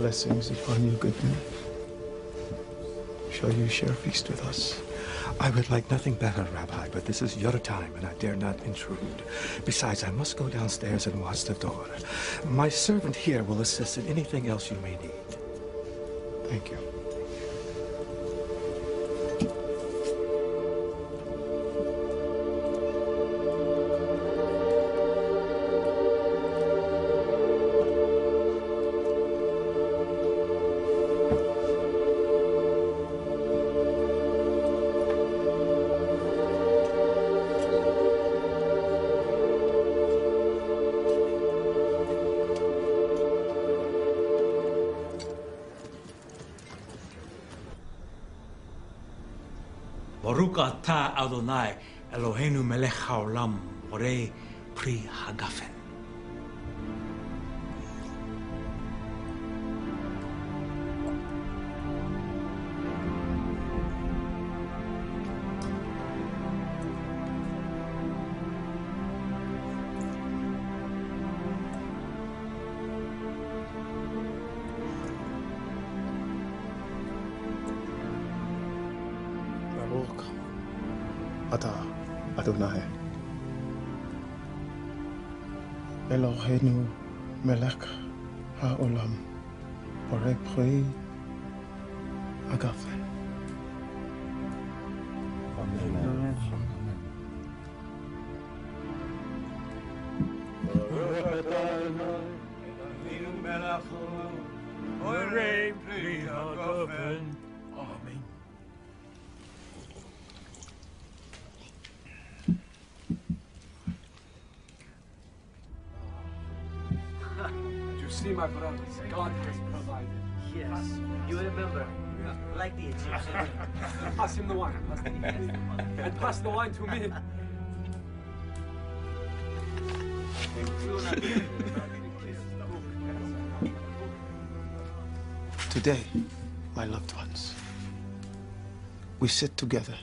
Blessings upon you, good man. Shall you share a feast with us? I would like nothing better, Rabbi, but this is your time, and I dare not intrude. Besides, I must go downstairs and watch the door. My servant here will assist in anything else you may need. Thank you. Baruch atah Adonai Eloheinu melech haolam borei pri hagafen. Baruch atah Adonai Eloheinu melech haolam borei pri hagafen. Amen. You see, my brothers, God has provided. Yes, you remember, like the Egyptians. Pass him the wine. And pass the wine to me. Today, my loved ones, we sit together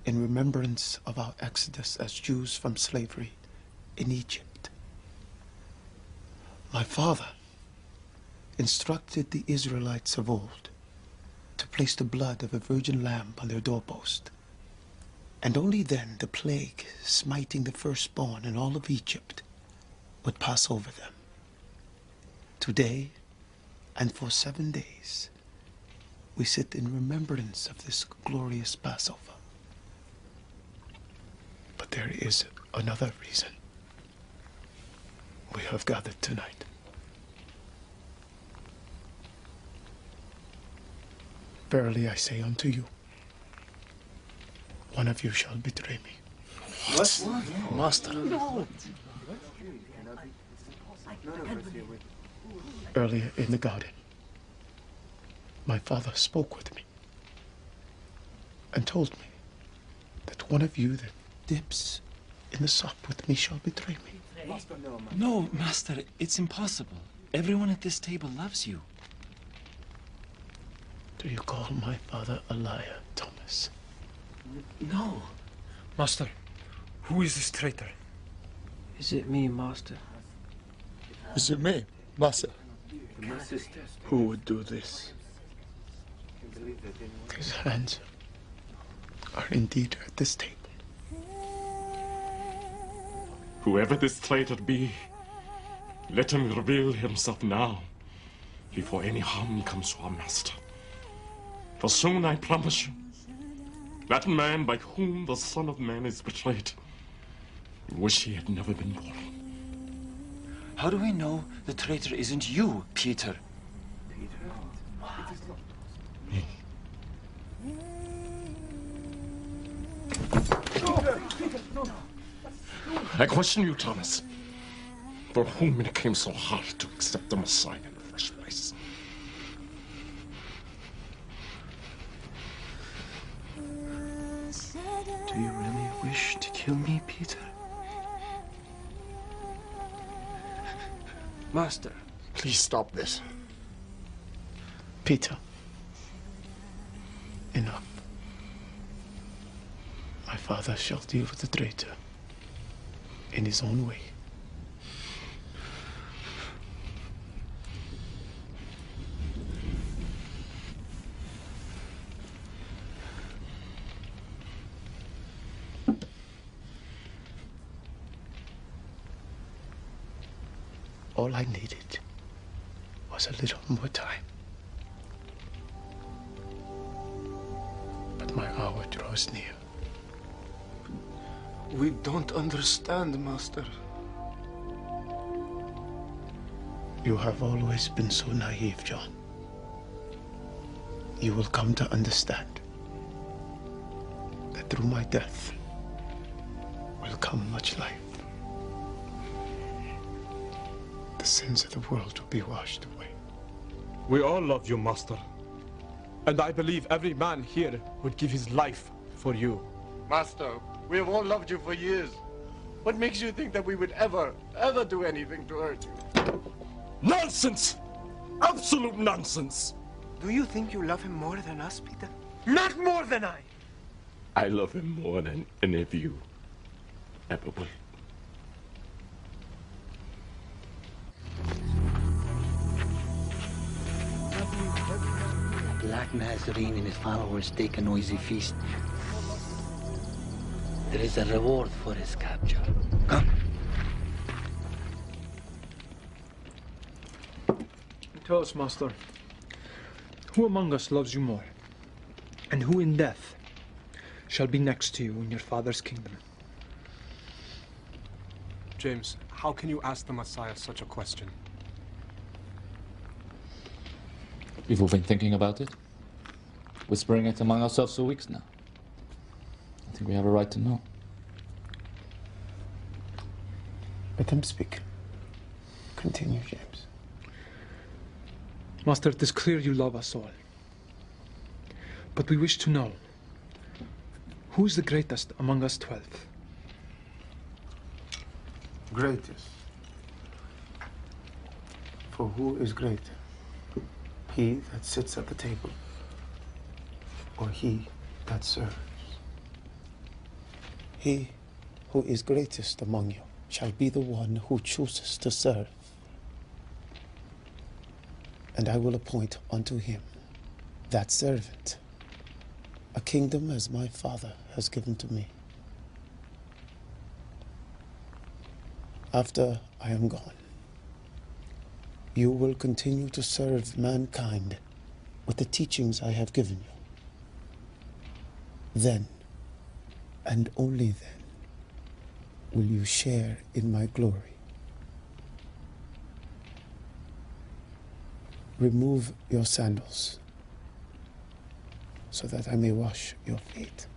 in remembrance of our exodus as Jews from slavery in Egypt. My father instructed the Israelites of old to place the blood of a virgin lamb on their doorpost, and only then the plague smiting the firstborn in all of Egypt would pass over them. Today, and for 7 days, we sit in remembrance of this glorious Passover. But there is another reason we have gathered tonight. Verily I say unto you, one of you shall betray me. What? Master. No. Earlier in the garden, my father spoke with me and told me that one of you that dips in the sop with me shall betray me. No, Master, it's impossible. Everyone at this table loves you. Do you call my father a liar, Thomas? No. Master, who is this traitor? Is it me, Master? Is it me, Master? My sister. Who would do this? His hands are indeed at this table. Whoever this traitor be, let him reveal himself now, before any harm comes to our master. For soon, I promise you, that man by whom the Son of Man is betrayed, wish he had never been born. How do we know the traitor isn't you, Peter? I question you, Thomas, for whom it came so hard to accept the Messiah in the first place. Do you really wish to kill me, Peter? Master. Please stop this. Peter, enough. My father shall deal with the traitor in his own way. All I needed was a little more time. But my hour draws near. We don't understand, Master. You have always been so naive, John. You will come to understand that through my death will come much life. The sins of the world will be washed away. We all love you, Master. And I believe every man here would give his life for you. Master, we have all loved you for years. What makes you think that we would ever do anything to hurt you? Nonsense! Absolute nonsense! Do you think you love him more than us, Peter? Not more than I! I love him more than any of you ever will. A black Nazarene and his followers take a noisy feast. There is a reward for his capture. Come. Tell us, Master, who among us loves you more? And who in death shall be next to you in your Father's kingdom? James, how can you ask the Messiah such a question? We've all been thinking about it, whispering it among ourselves for weeks now. I think we have a right to know. Let him speak. Continue, James. Master, it is clear you love us all. But we wish to know, who is the greatest among us 12? Greatest. For who is greater? He that sits at the table, or he that serves? He who is greatest among you shall be the one who chooses to serve. And I will appoint unto him, that servant, a kingdom as my Father has given to me. After I am gone, you will continue to serve mankind with the teachings I have given you. Then, and only then, will you share in my glory. Remove your sandals, so that I may wash your feet.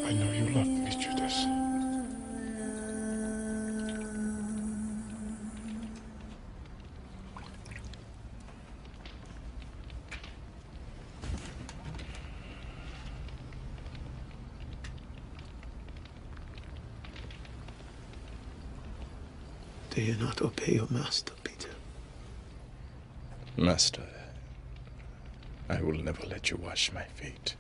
I know you love me, Judas. Do you not obey your master, Peter? Master, I will never let you wash my feet.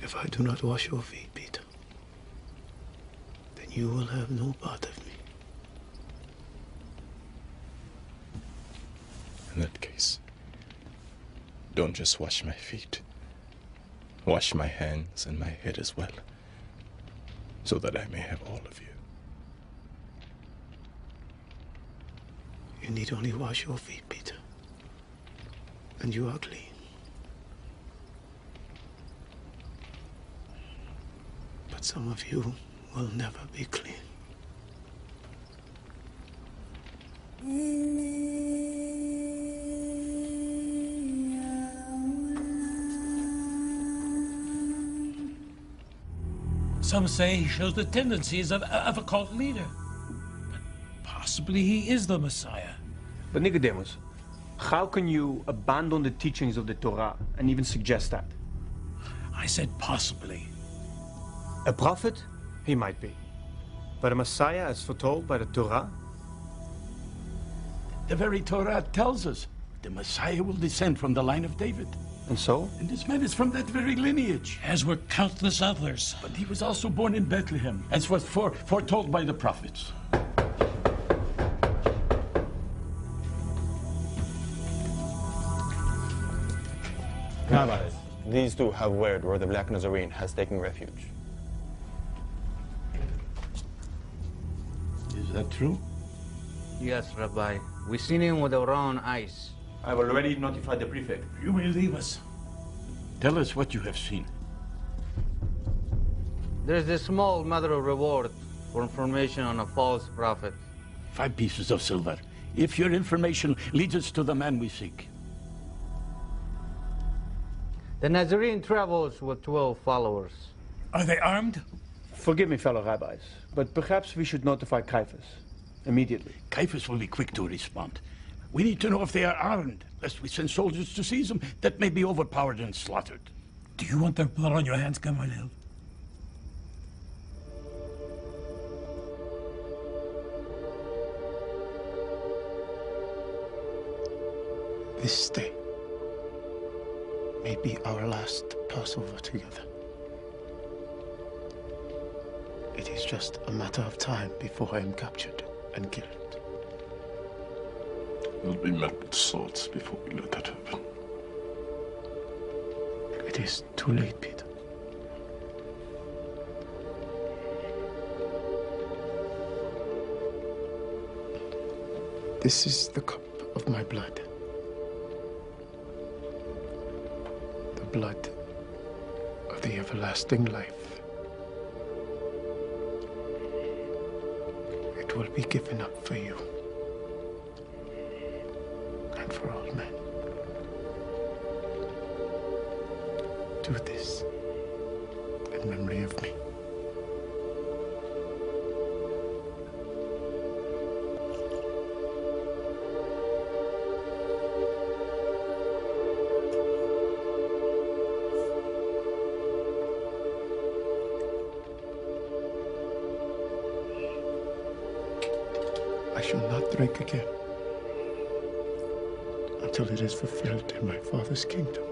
If I do not wash your feet, Peter, then you will have no part of me. In that case, don't just wash my feet. Wash my hands and my head as well, so that I may have all of you. You need only wash your feet, Peter, and you are clean. Some of you will never be clean. Some say he shows the tendencies of a cult leader. But possibly he is the Messiah. But Nicodemus, how can you abandon the teachings of the Torah and even suggest that? I said possibly. A prophet? He might be. But a Messiah as foretold by the Torah? The very Torah tells us the Messiah will descend from the line of David. And so? And this man is from that very lineage. As were countless others. But he was also born in Bethlehem, as was foretold by the prophets. Rabbis, these two have word where the Black Nazarene has taken refuge. Is that true? Yes, Rabbi. We've seen him with our own eyes. I've already notified the prefect. You may leave us. Tell us what you have seen. There's a small matter of reward for information on a false prophet. 5 pieces of silver, if your information leads us to the man we seek. The Nazarene travels with 12 followers. Are they armed? Forgive me, fellow rabbis, but perhaps we should notify Caiaphas immediately. Caiaphas will be quick to respond. We need to know if they are armed, lest we send soldiers to seize them that may be overpowered and slaughtered. Do you want their blood on your hands, Gamaliel? This day may be our last Passover together. It is just a matter of time before I am captured and killed. We'll be met with swords before we let that happen. It is too late, Peter. This is the cup of my blood. The blood of the everlasting life. It will be given up for you. And for all men. Do this in memory of me. I shall not drink again until it is fulfilled in my Father's kingdom.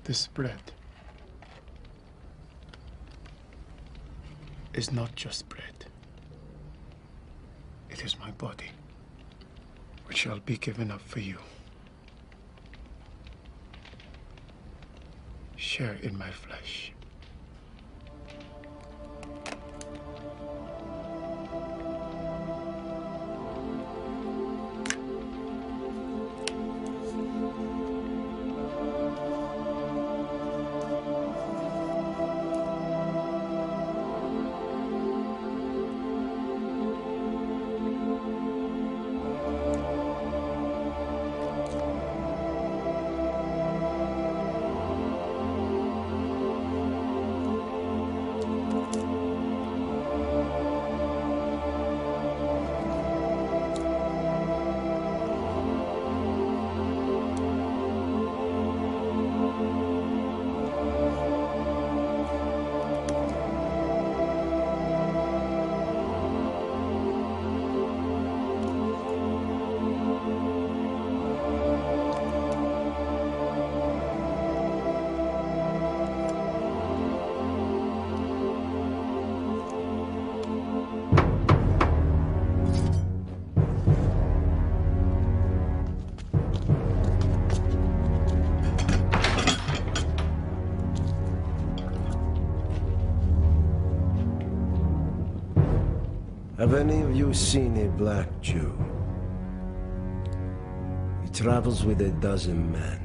This bread is not just bread. It is my body, which shall be given up for you. Share in my flesh. Have any of you seen a black Jew? He travels with a dozen men.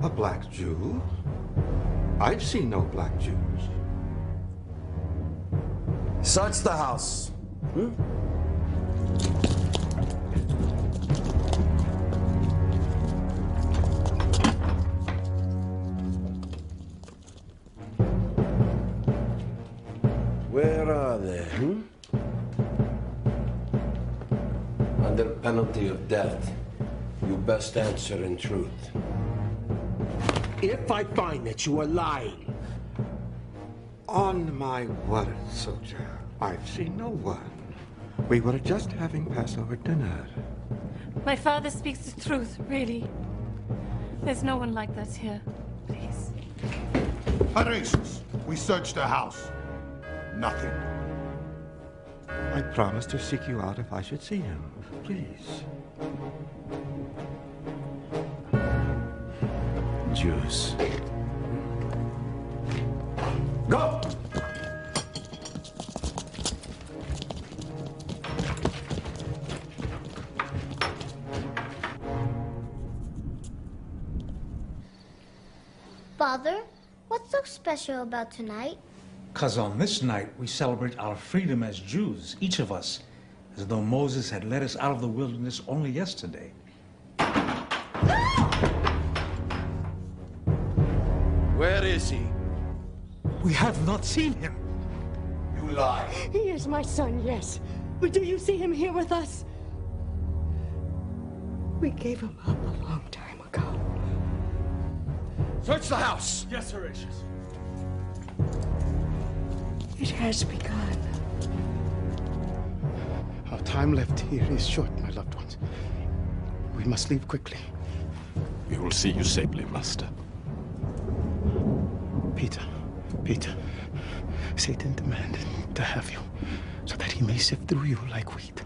A black Jew? I've seen no black Jews. Search the house. Where are they? Under penalty of death, you best answer in truth. If I find that you are lying. On my word, soldier, I've seen no one. We were just having Passover dinner. My father speaks the truth, really. There's no one like that here. Please. Paresis, we searched the house. Nothing. I promise to seek you out if I should see him. Please. Jews. Go! Father, what's so special about tonight? Because on this night, we celebrate our freedom as Jews, each of us, as though Moses had led us out of the wilderness only yesterday. Where is he? We have not seen him. You lie. He is my son, yes. But do you see him here with us? We gave him up a long time ago. Search the house. Yes, Horatius. It has begun. Our time left here is short, my loved ones. We must leave quickly. We will see you safely, Master. Peter, Satan demanded to have you so that he may sift through you like wheat.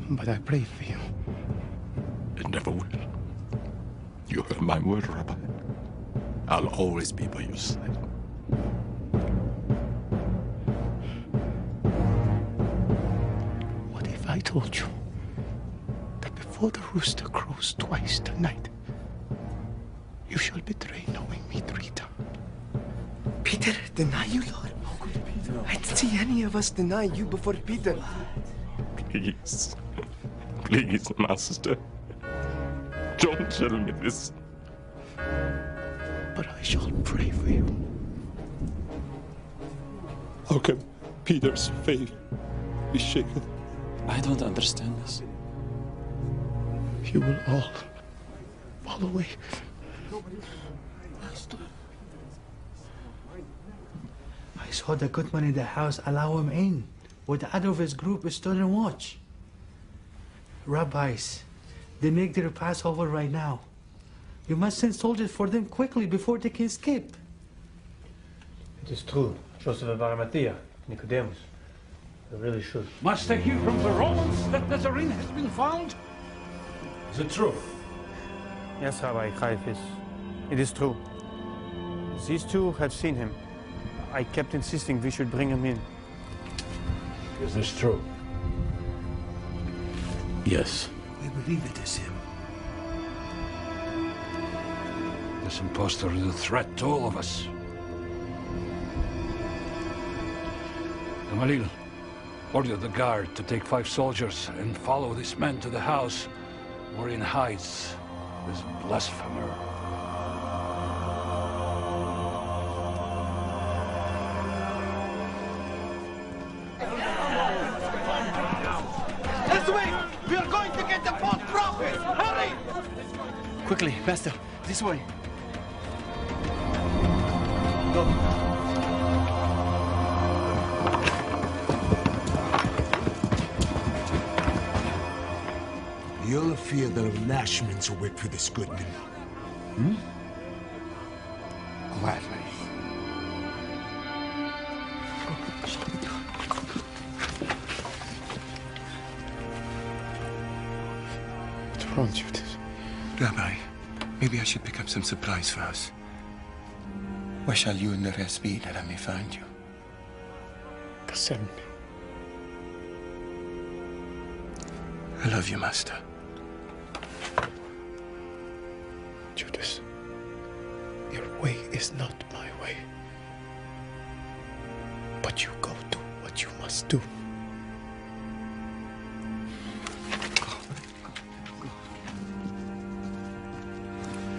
But I prayed for you. It never will. You heard my word, Rabbi. I'll always be by your side. What if I told you that before the rooster crows twice tonight, you shall betray knowing me 3 times? Peter, deny you, Lord? I didn't see any of us deny you before Peter. Please. Please, Master. Don't tell me this. But I shall pray for you. How can Peter's faith be shaken? I don't understand this. You will all fall away. I saw the good man in the house allow him in, with the other of his group stood and watch. Rabbis, they make their Passover right now. You must send soldiers for them quickly before they can escape. It is true. Joseph of Arimathea, Nicodemus. They really should. Must I hear from the Romans that Nazarene has been found? Is it true? Yes, Rabbi Caiaphas. It is true. These two have seen him. I kept insisting we should bring him in. Is this true? Yes. We believe it is him. This impostor is a threat to all of us. Gamaliel, order the guard to take 5 soldiers and follow this man to the house wherein hides this blasphemer. This way! We are going to get the false prophet! Hurry! Quickly, Master, this way. You'll feel the lashments of whip for this goodman. Hmm? Gladly. What's wrong, Judas? Rabbi, maybe I should pick up some supplies for us. Where shall you and the rest be that I may find you? like a son. I love you, Master. Judas, your way is not my way. But you go do what you must do.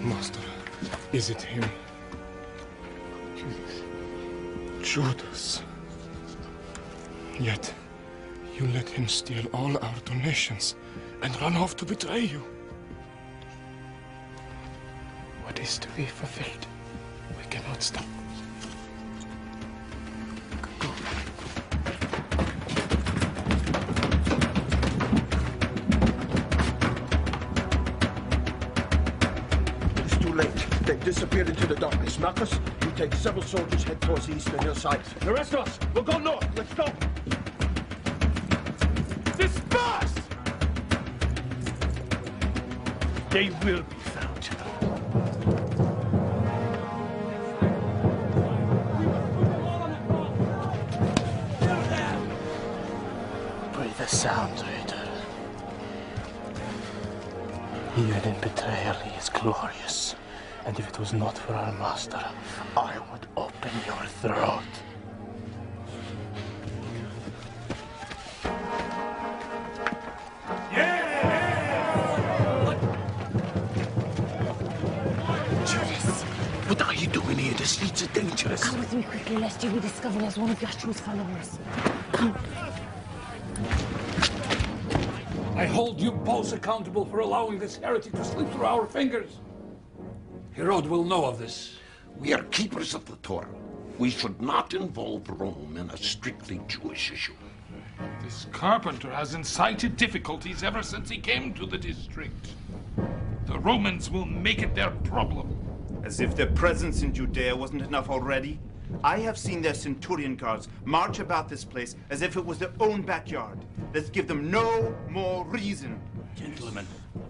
Master, is it him? Judas. Yet, you let him steal all our donations and run off to betray you. What is to be fulfilled, we cannot stop. It's too late. They've disappeared into the darkness. Marcus, you take several soldiers, head towards the eastern hillside. The rest of us, we'll go north. Let's go. Disperse! They will be found. Breathe a sound, traitor. Even in betrayal, he is glorious. And if it was not for our master, I would open your throat. Judas, what are you doing here? The streets are dangerous. Come with me quickly, lest you be discovered as one of Yahshua's followers. Come. I hold you both accountable for allowing this heretic to slip through our fingers. Herod will know of this. We are keepers of the Torah. We should not involve Rome in a strictly Jewish issue. This carpenter has incited difficulties ever since he came to the district. The Romans will make it their problem. As if their presence in Judea wasn't enough already. I have seen their centurion guards march about this place as if it was their own backyard. Let's give them no more reason. Gentlemen,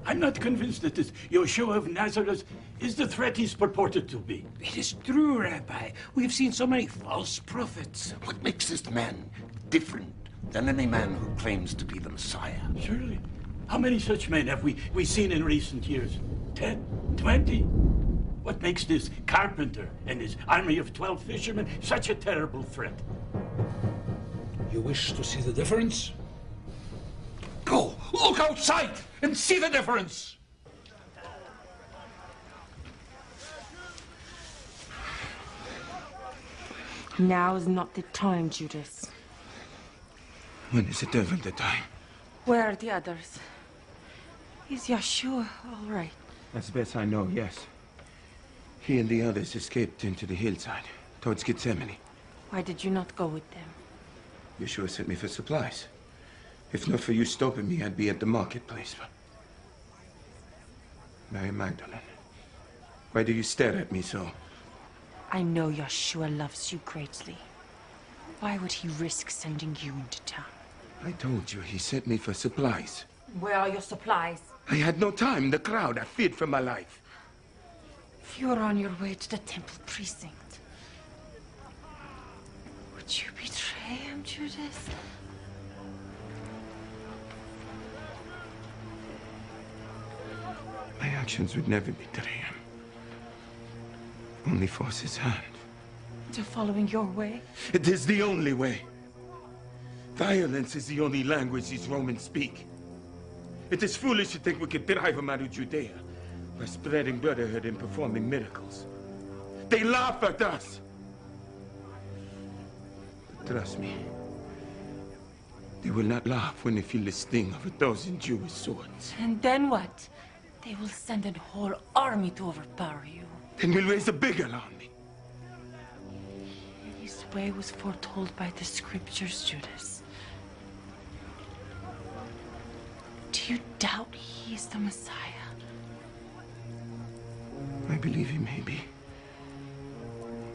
I'm not convinced that this Yeshua of Nazareth is the threat he's purported to be. It is true, Rabbi. We've seen so many false prophets. What makes this man different than any man who claims to be the Messiah? Surely. How many such men have we seen in recent years? 10? 20? What makes this carpenter and his army of 12 fishermen such a terrible threat? You wish to see the difference? Go, look outside and see the difference! Now is not the time, Judas. When is it ever the time? Where are the others? Is Yeshua all right? As best I know, yes. He and the others escaped into the hillside, towards Gethsemane. Why did you not go with them? Yeshua sent me for supplies. If not for you stopping me, I'd be at the marketplace. Mary Magdalene, why do you stare at me so? I know Yeshua loves you greatly. Why would he risk sending you into town? I told you he sent me for supplies. Where are your supplies? I had no time. The crowd, I feared for my life. If you're on your way to the temple precinct, would you betray him, Judas? My actions would never betray him. Only force his hand. To following your way? It is the only way. Violence is the only language these Romans speak. It is foolish to think we could drive them out of Judea by spreading brotherhood and performing miracles. They laugh at us. But trust me, they will not laugh when they feel the sting of 1,000 Jewish swords. And then what? They will send a whole army to overpower you. Then we'll raise a bigger army. His way was foretold by the scriptures, Judas. Do you doubt he is the Messiah? I believe he may be.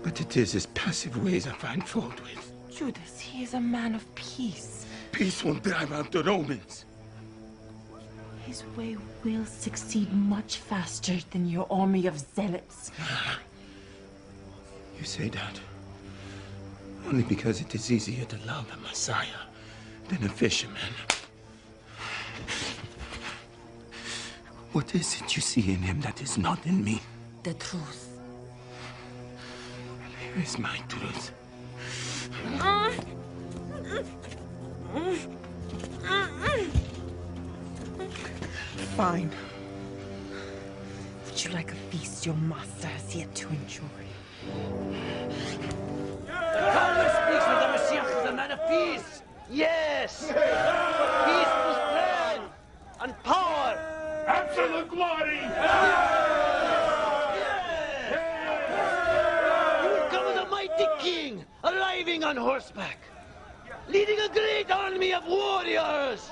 But it is his passive ways I find fault with. Judas, he is a man of peace. Peace won't drive out the Romans. His way will succeed much faster than your army of zealots. You say that. Only because it is easier to love a Messiah than a fisherman. What is it you see in him that is not in me? The truth. Here is my truth. Fine. Would you like a feast your master has yet to enjoy? The Caliph speaks of the Messiah as a man of peace. Yes! Peace with strength and power. Absolute glory! You will come as a mighty king, arriving on horseback, leading a great army of warriors.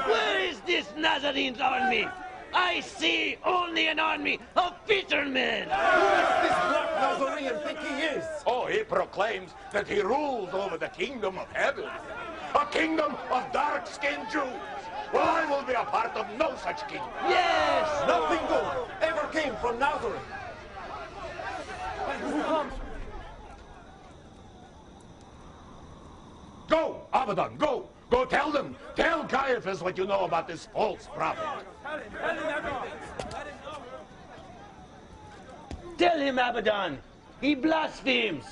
Where is this Nazarene's army? I see only an army of fishermen. Who is this black Nazarene think he is? Oh, he proclaims that he rules over the kingdom of heaven. A kingdom of dark-skinned Jews. Well, I will be a part of no such kingdom. Yes! Nothing good ever came from Nazareth. Who comes? Go, Abaddon, go! Go tell them! Tell Caiaphas what you know about this false prophet. Tell him, Abaddon. He blasphemes.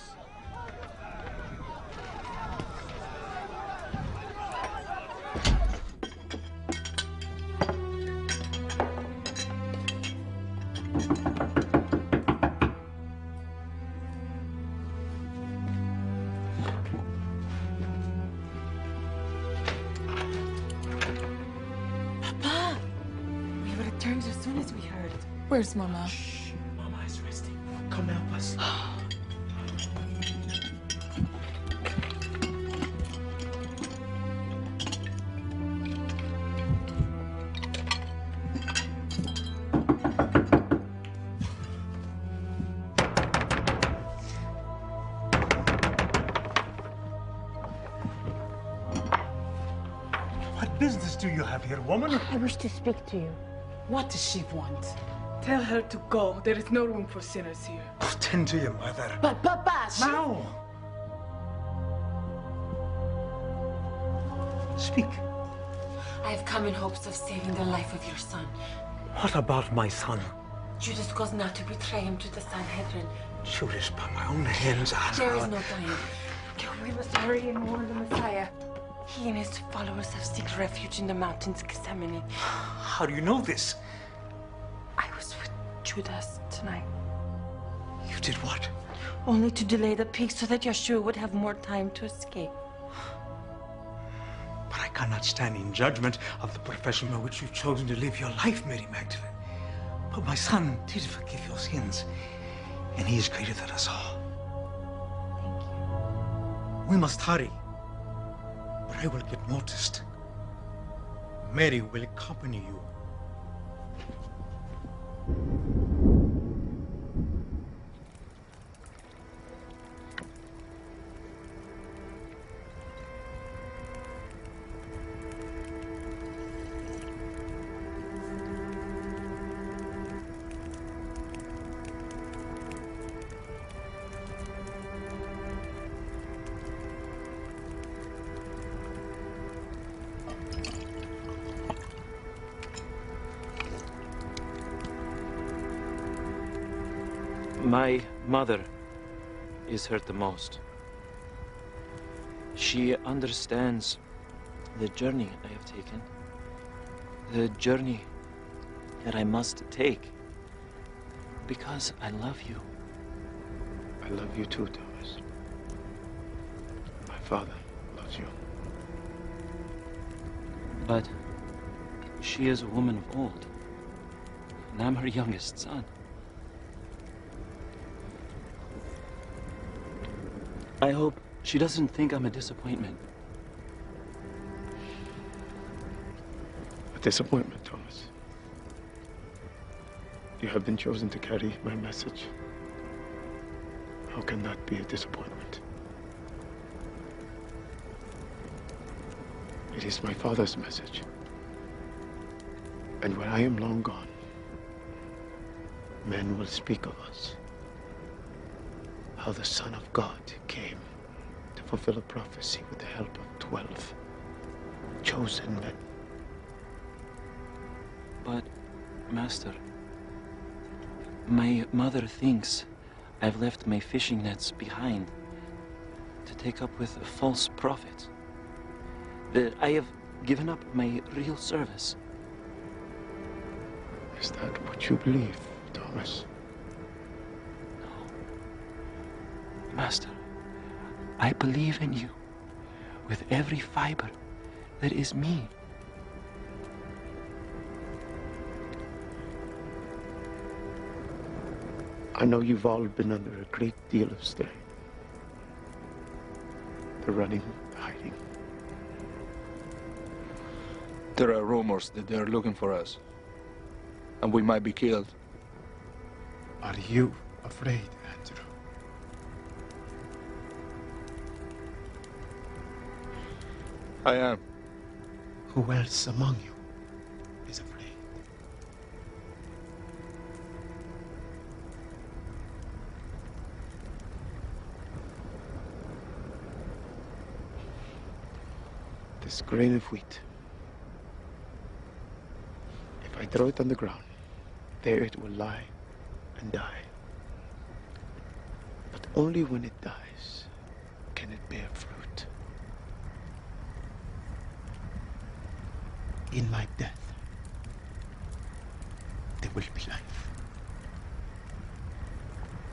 Papa! We would have turned as soon as we heard. Where's Mama? Mama is resting. Come help us. What business do you have here, woman? I wish to speak to you. What does she want? Tell her to go. There is no room for sinners here. Tend to your mother. But Papa, she... Now! Speak. I have come in hopes of saving the life of your son. What about my son? Judas goes now to betray him to the Sanhedrin. Judas, by my own hands, There is no time. We must hurry and warn the Messiah. He and his followers have sought refuge in the mountains Gethsemane. How do you know this? I was with Judas tonight. You did what? Only to delay the peak so that Yeshua would have more time to escape. But I cannot stand in judgment of the profession by which you've chosen to live your life, Mary Magdalene. But my son did forgive your sins, and he is greater than us all. Thank you. We must hurry, or I will get noticed. Mary will accompany you. My mother is hurt the most. She understands the journey I have taken, the journey that I must take, because I love you. I love you too, Thomas. My father loves you. But she is a woman of old, and I'm her youngest son. I hope she doesn't think I'm a disappointment. A disappointment, Thomas. You have been chosen to carry my message. How can that be a disappointment? It is my father's message. And when I am long gone, men will speak of us. How the Son of God came fulfill a prophecy with the help of 12 chosen men. But, Master, my mother thinks I've left my fishing nets behind to take up with a false prophet. That I have given up my real service. Is that what you believe, Thomas? No. Master, I believe in you with every fiber that is me. I know you've all been under a great deal of strain. The running, the hiding. There are rumors that they're looking for us, and we might be killed. Are you afraid, Andrew? I am. Who else among you is afraid? This grain of wheat, if I throw it on the ground, there it will lie and die. But only when it dies can it bear fruit. In my death, there will be life.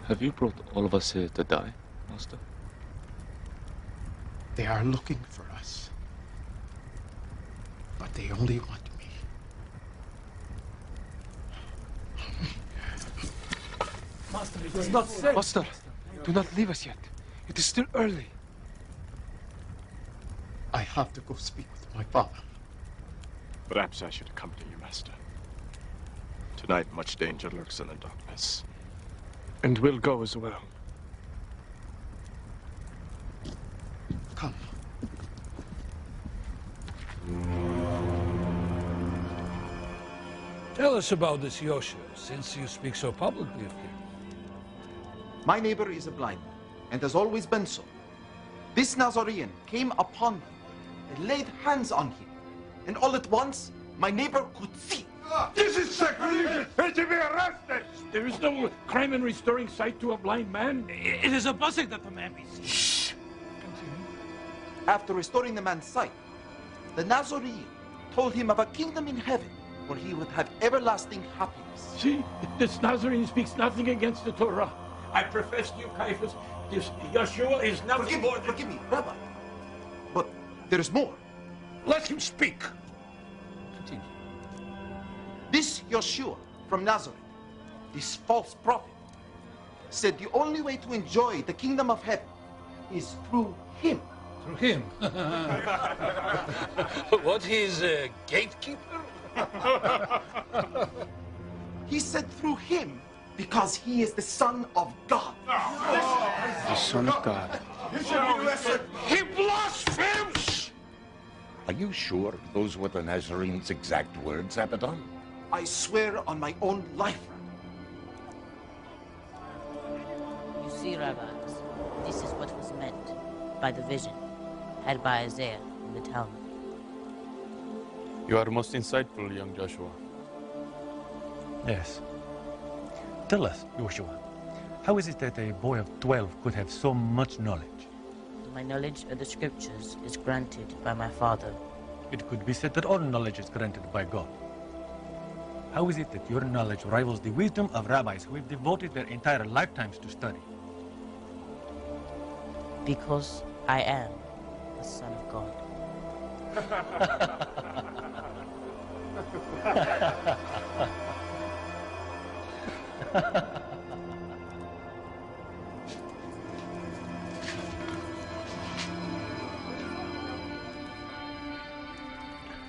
Have you brought all of us here to die, Master? They are looking for us. But they only want me. Master, it is not safe. Master, do not leave us yet. It is still early. I have to go speak with my father. Perhaps I should accompany you, Master. Tonight, much danger lurks in the darkness. And we'll go as well. Come. Tell us about this Yoshua, since you speak so publicly of him. My neighbor is a blind man, and has always been so. This Nazarene came upon him and laid hands on him, and all at once, my neighbor could see. This is sacrilegious! He's to be arrested! There is no crime in restoring sight to a blind man. It is a blessing that the man be seen. Shh! After restoring the man's sight, the Nazarene told him of a kingdom in heaven where he would have everlasting happiness. See, this Nazarene speaks nothing against the Torah. I profess to you, Caiaphas, this Yeshua is nothing more than... Forgive me, Rabbi. But there is more. Let him speak. Continue. This Yeshua from Nazareth, this false prophet, said the only way to enjoy the kingdom of heaven is through him. Through him? What, he's a gatekeeper? He said through him because he is the Son of God. The Son of God. He blasphemes! Are you sure those were the Nazarene's exact words, Abaddon? I swear on my own life. You see, rabbis, this is what was meant by the vision had by Isaiah in the Talmud. You are most insightful, young Joshua. Yes. Tell us, Joshua, how is it that a boy of 12 could have so much knowledge? My knowledge of the scriptures is granted by my father. It could be said that all knowledge is granted by God. How is it that your knowledge rivals the wisdom of rabbis who have devoted their entire lifetimes to study? Because I am the Son of God.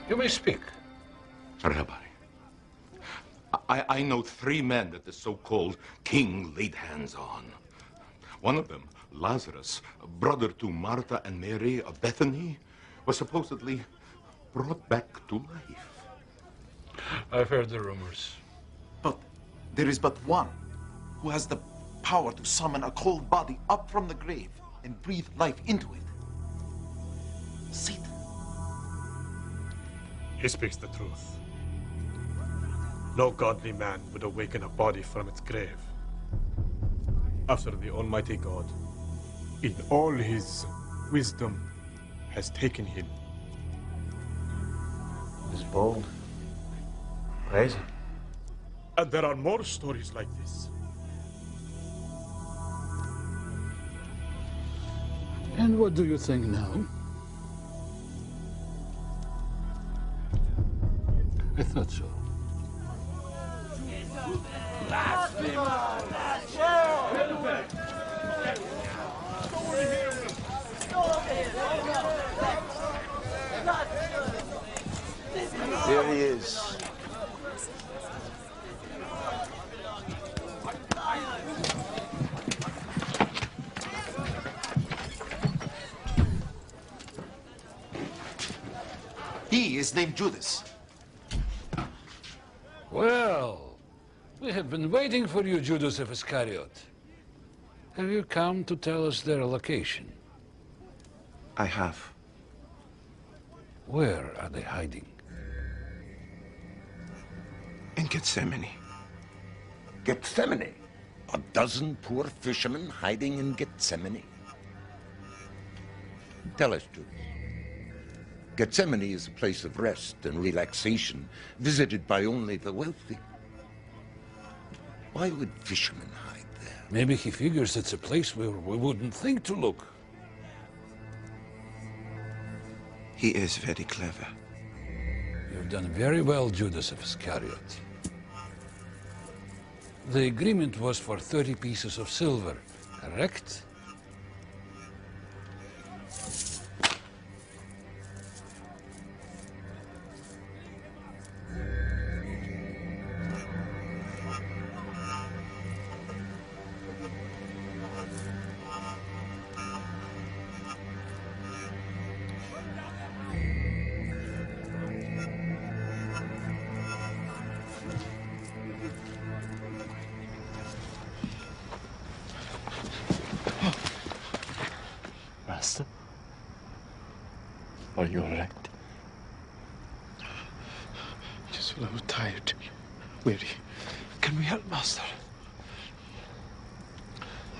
You may speak. Rabbi, I know 3 men that the so-called king laid hands on. One of them, Lazarus, brother to Martha and Mary of Bethany, was supposedly brought back to life. I've heard the rumors. But there is but one who has the power to summon a cold body up from the grave and breathe life into it. Satan. He speaks the truth. No godly man would awaken a body from its grave after the Almighty God, in all his wisdom, has taken him. He's bold. Brazen. And there are more stories like this. And what do you think now? I thought so. There he is. He is named Judas. Well, we have been waiting for you, Judas of Iscariot. Have you come to tell us their location? I have. Where are they hiding? In Gethsemane. Gethsemane? A dozen poor fishermen hiding in Gethsemane? Tell us, Judas. Gethsemane is a place of rest and relaxation, visited by only the wealthy. Why would fishermen hide there? Maybe he figures it's a place where we wouldn't think to look. He is very clever. You've done very well, Judas of Iscariot. The agreement was for 30 pieces of silver, correct? Master? Are you all right? Just a little tired, weary. Can we help, Master?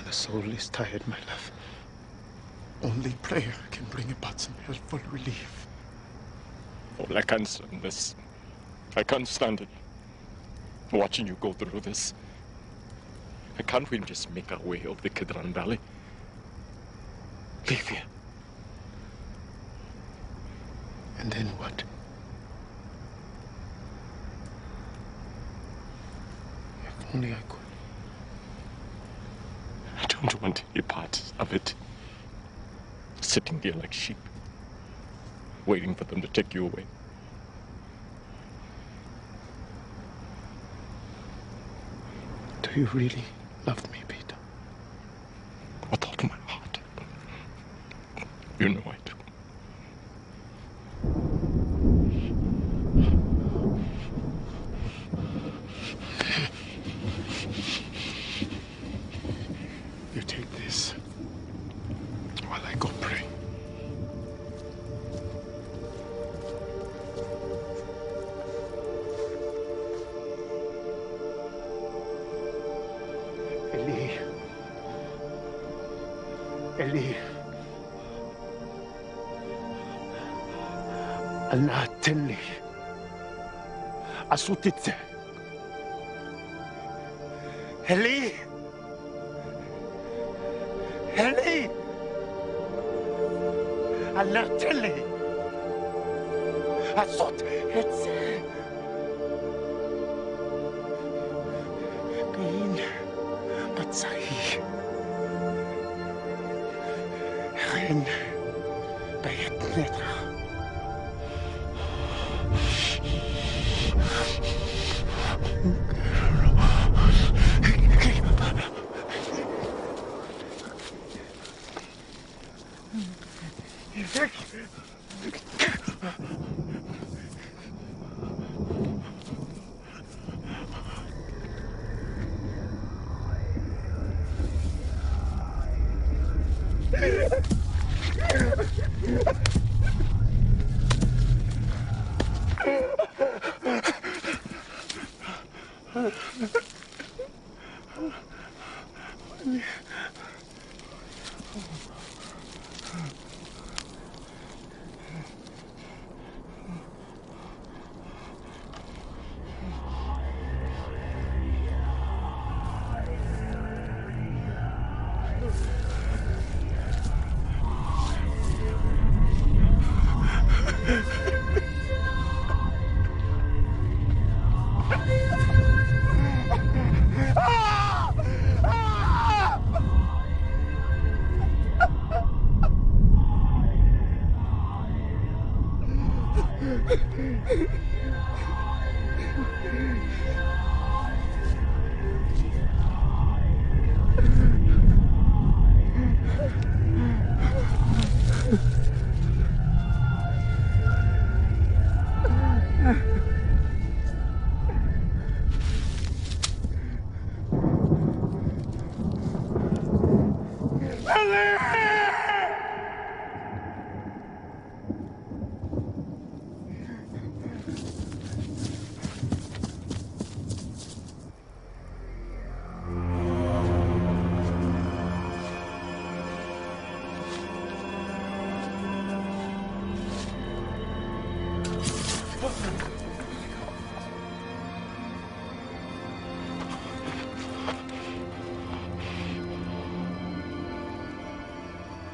The soul is tired, my love. Only prayer can bring about some helpful relief. Oh, I can't stand this. I can't stand it. Watching you go through this. Can't we just make our way up the Kidron Valley? Leave here. And then what? If only I could. I don't want any part of it. Sitting here like sheep, waiting for them to take you away. Do you really love me, Peter? With all my heart. You know I do. You take this while I go pray. Eli. Eli. أنا تني أصوتت هلي هلي أنا تني أصوت قين بتصحي خين بيت نترا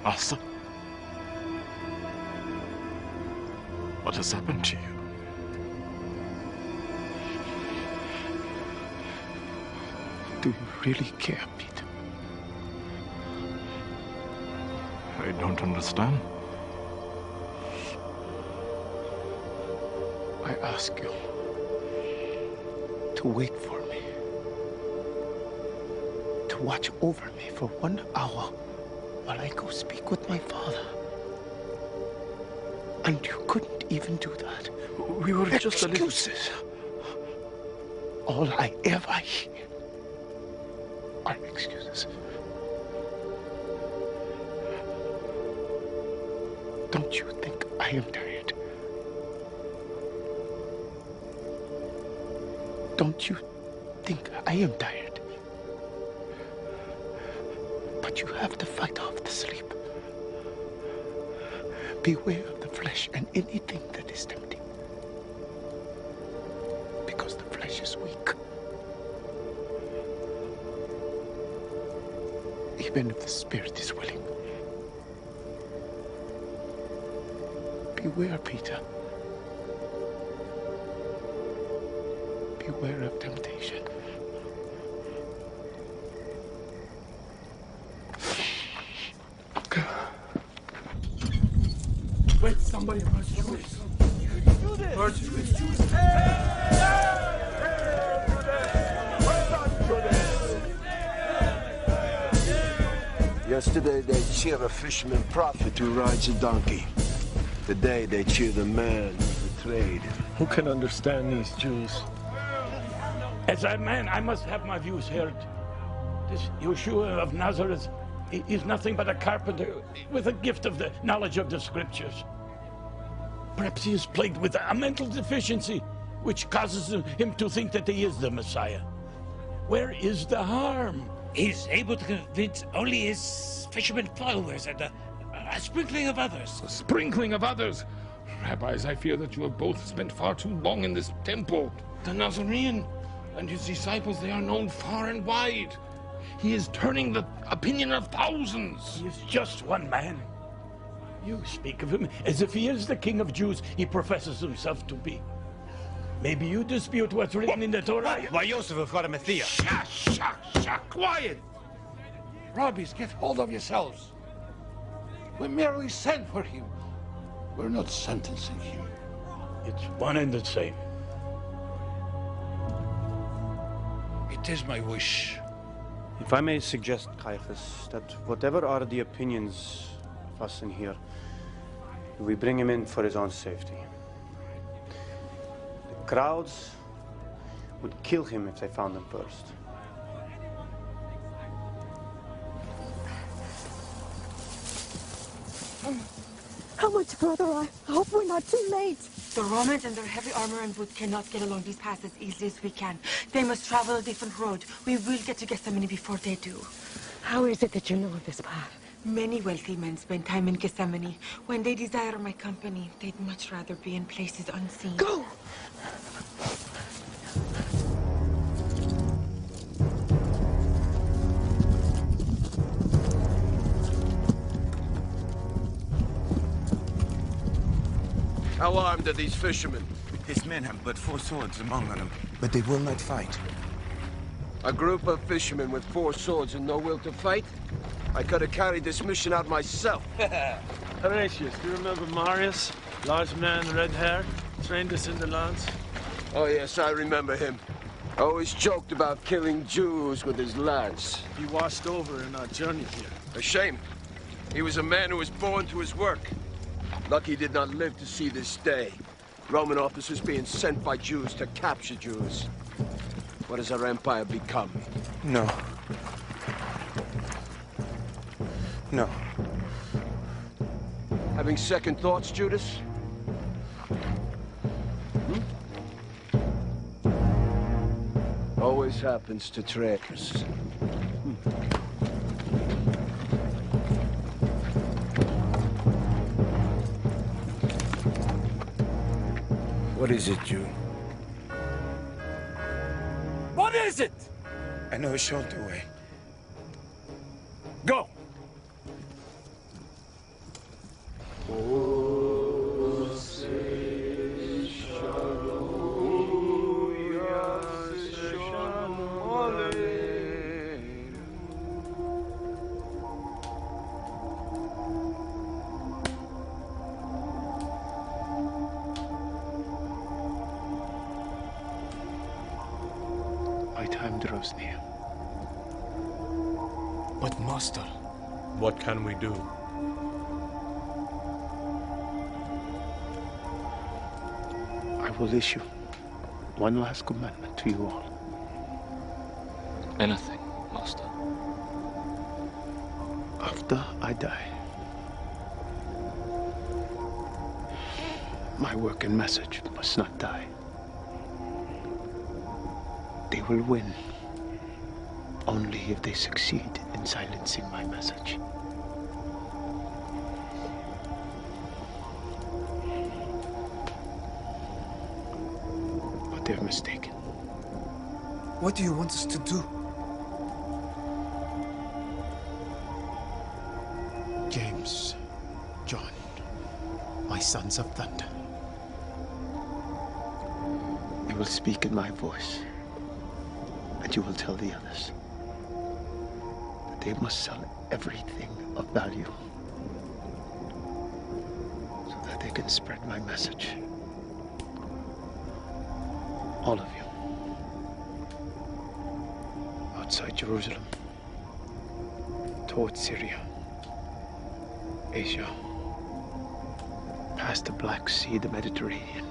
Master? What has happened to you? Do you really care, Peter? I don't understand. I ask you to wait for me, to watch over me for 1 hour while I go speak with my father. And you couldn't even do that. We were just a little... Excuses. All I ever hear are excuses. Don't you think I am tired? Don't you think I am tired? But you have to fight off the sleep. Beware of the flesh and anything that is tempting. Because the flesh is weak. Even if the spirit is willing. Beware, Peter. Beware of temptation. Wait, somebody where's Judas? Where's Judas? Yesterday they cheered a fisherman prophet who rides a donkey. Today they cheer the man who betrayed. Who can understand these Jews? As a man, I must have my views heard. This Yeshua of Nazareth is nothing but a carpenter with a gift of the knowledge of the scriptures. Perhaps he is plagued with a mental deficiency, which causes him to think that he is the Messiah. Where is the harm? He's able to convince only his fishermen followers and a sprinkling of others. A sprinkling of others? Rabbis, I fear that you have both spent far too long in this temple. The Nazarene and his disciples, they are known far and wide. He is turning the opinion of thousands. He is just one man. You speak of him as if he is the King of Jews he professes himself to be. Maybe you dispute what's written in the Torah? Why, Yosef of Arimathea. Quiet! Rabbis, get hold of yourselves. We merely sent for him. We're not sentencing him. It's one and the same. It is my wish. If I may suggest, Caiaphas, that whatever are the opinions of us in here, we bring him in for his own safety. The crowds would kill him if they found him first. How much further? I hope we're not too late. The Romans and their heavy armor and wood cannot get along these paths as easily as we can. They must travel a different road. We will get to Gethsemane before they do. How is it that you know of this path? Many wealthy men spend time in Gethsemane. When they desire my company, they'd much rather be in places unseen. Go! How armed are these fishermen? His men have but 4 swords among them, but they will not fight. A group of fishermen with 4 swords and no will to fight? I could have carried this mission out myself. Horatius, do you remember Marius? Large man, red hair, trained us in the lance. Oh yes, I remember him. Always joked about killing Jews with his lance. He washed over in our journey here. A shame. He was a man who was born to his work. Lucky he did not live to see this day. Roman officers being sent by Jews to capture Jews. What has our empire become? No. No. Having second thoughts, Judas? Always happens to traitors. What is it, Jew? What is it? I know a shorter way. Go! My time draws near. But master, what can we do? I will issue one last commandment to you all. Anything, master. After I die, my work and message must not die. They will win only if they succeed in silencing my message. But they're mistaken. What do you want us to do? James, John, my sons of thunder. You will speak in my voice, and you will tell the others that they must sell everything of value so that they can spread my message. All of you. Outside Jerusalem, towards Syria, Asia, past the Black Sea, the Mediterranean,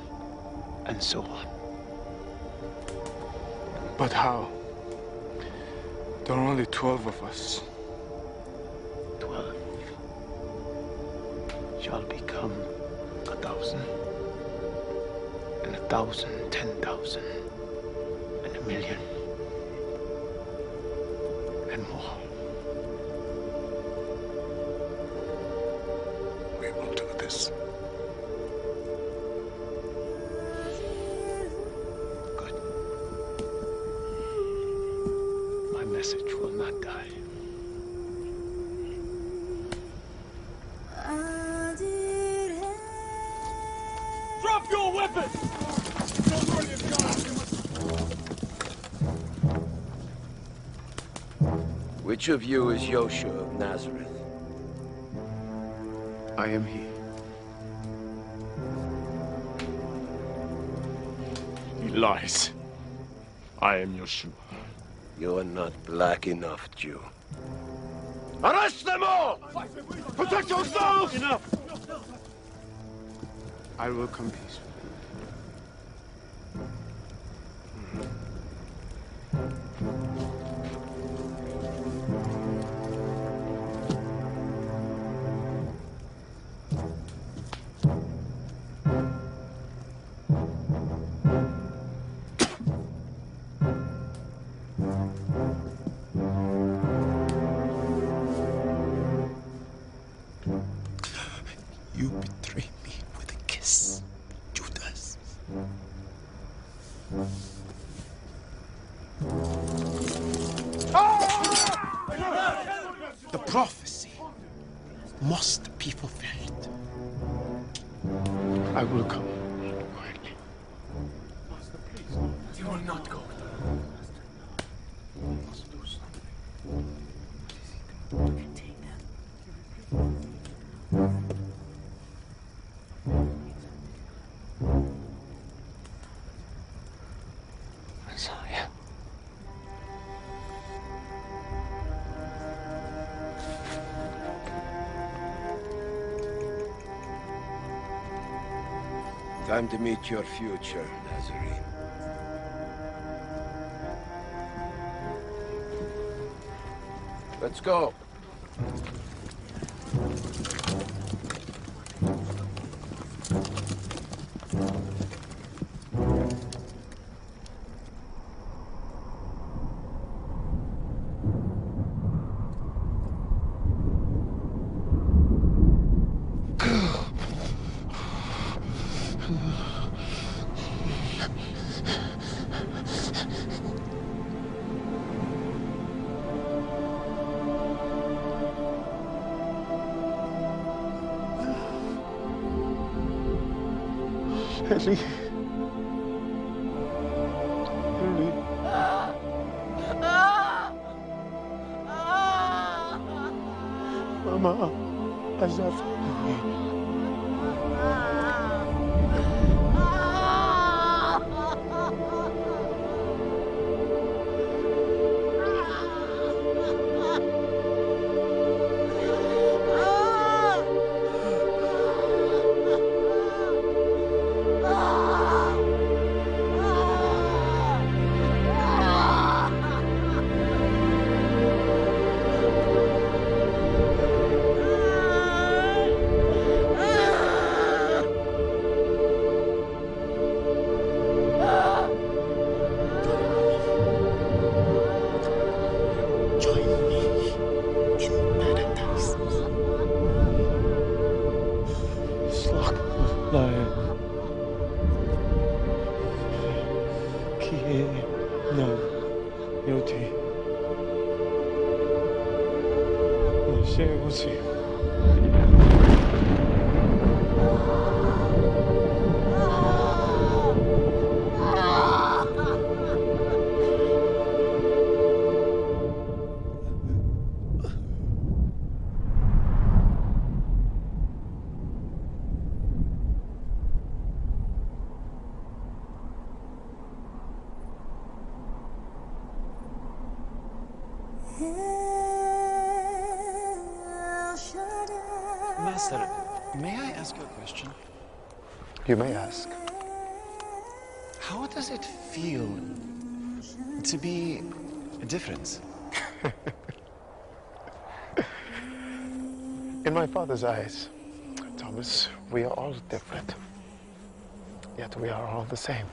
and so on. But how? There are only 12 of us. 12 shall become 1,000, and 1,000, 10,000, and 1,000,000, and more. We will do this. Good. My message will not die. Drop your weapon! Which of you is Yosha of Nazareth? I am he. He lies. I am Yeshua. You are not black enough, Jew. Arrest them all! Protect yourselves! Enough! I will come peacefully. The prophecy must be fulfilled. I will come quietly. You will not go. Messiah. Time to meet your future, Nazarene. Let's go. Ellie. Ellie. Mama, عزفتني. Master, may I ask you a question? You may ask. How does it feel to be different? In my father's eyes, Thomas, we are all different. Yet we are all the same.